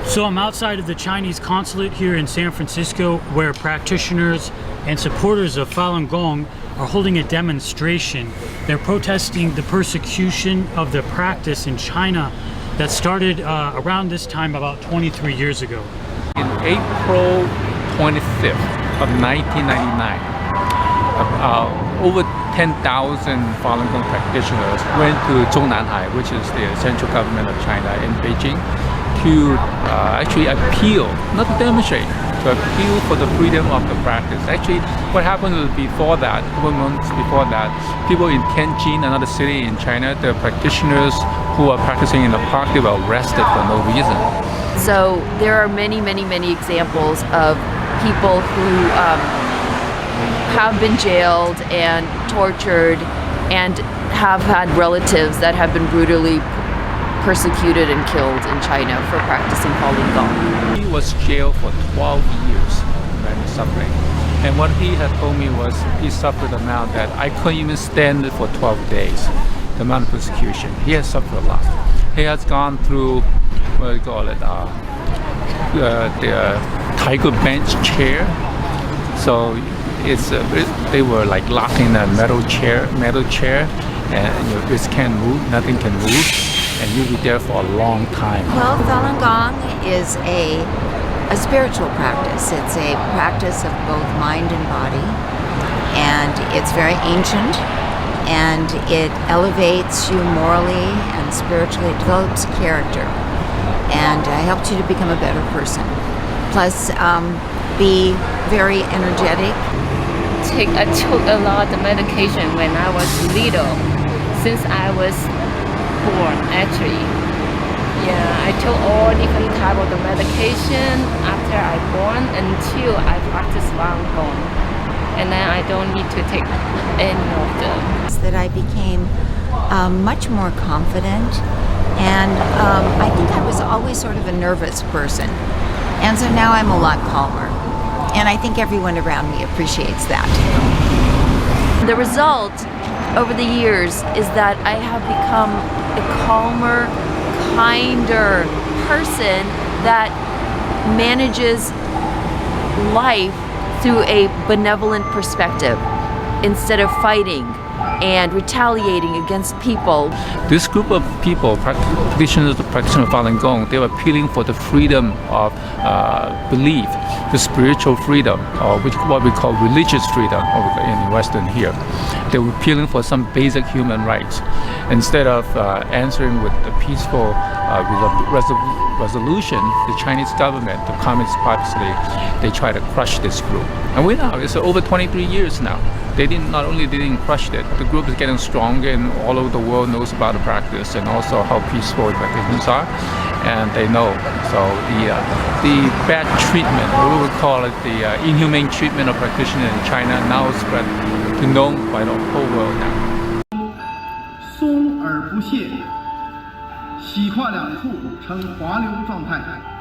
So I'm outside of the Chinese Consulate here in San Francisco, where practitioners and supporters of Falun Gong are holding a demonstration. They're protesting the persecution of the practice in China that started around this time about 23 years ago. In April 25th of 1999, over 10,000 Falun Gong practitioners went to Zhongnanhai, which is the central government of China in Beijing, to actually appeal, not to demonstrate, to appeal for the freedom of the practice. Actually, what happened was before that, a couple months before that, people in Tianjin, another city in China, the practitioners who are practicing in the park, they were arrested for no reason. So there are many examples of people who have been jailed and tortured and have had relatives that have been brutally persecuted and killed in China for practicing Falun Gong. He was jailed for 12 years and suffering. And what he had told me was he suffered the amount that I couldn't even stand it for 12 days, the amount of persecution. He has suffered a lot. He has gone through, what do you call it, the tiger bench chair. So they were like locked in a metal chair, and your wrist can't move, nothing can move, and you'll be there for a long time. Well, Falun Gong is a spiritual practice. It's a practice of both mind and body, and it's very ancient, and it elevates you morally and spiritually. It develops character, and helps you to become a better person. Plus, be very energetic. I took a lot of medication when I was little, since I was born actually. Yeah, I took all different type of the medication after I born until I practice Falun Gong, and then I don't need to take any of them. That I became much more confident, and I think I was always sort of a nervous person, and so now I'm a lot calmer. And I think everyone around me appreciates that. The result over the years is that I have become a calmer, kinder person that manages life through a benevolent perspective instead of fighting and retaliating against people. This group of people, practitioners of Falun Gong, they were appealing for the freedom of belief, the spiritual freedom, or what we call religious freedom in Western here. They were appealing for some basic human rights. Instead of answering with the peaceful resolution, the Chinese government, the Communist Party, they try to crush this group. And we know it's over 23 years now. They not only didn't crush it, the group is getting stronger, and all over the world knows about the practice and also how peaceful the practitioners are, and they know. So the bad treatment, we would call it the inhumane treatment of practitioners in China, now spread to known by the whole world now. 松而不懈，洗胯两处呈滑溜状态。